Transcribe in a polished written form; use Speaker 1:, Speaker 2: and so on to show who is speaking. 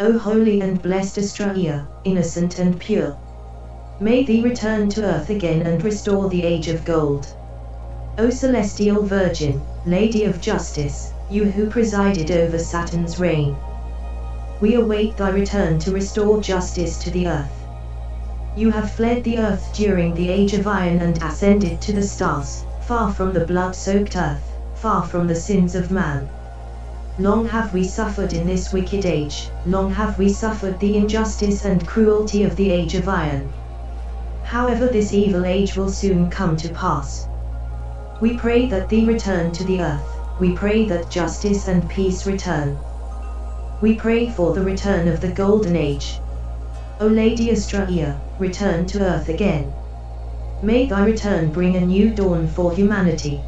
Speaker 1: O holy and blessed Astraea, innocent and pure, may thee return to earth again and restore the age of gold. O celestial Virgin, Lady of Justice, you who presided over Saturn's reign, we await thy return to restore justice to the earth. You have fled the earth during the age of iron and ascended to the stars, far from the blood-soaked earth, far from the sins of man. Long have we suffered in this wicked age, long have we suffered the injustice and cruelty of the age of iron. However, this evil age will soon come to pass. We pray that thee return to the earth, we pray that justice and peace return. We pray for the return of the golden age. O Lady Astraea, return to earth again. May thy return bring a new dawn for humanity.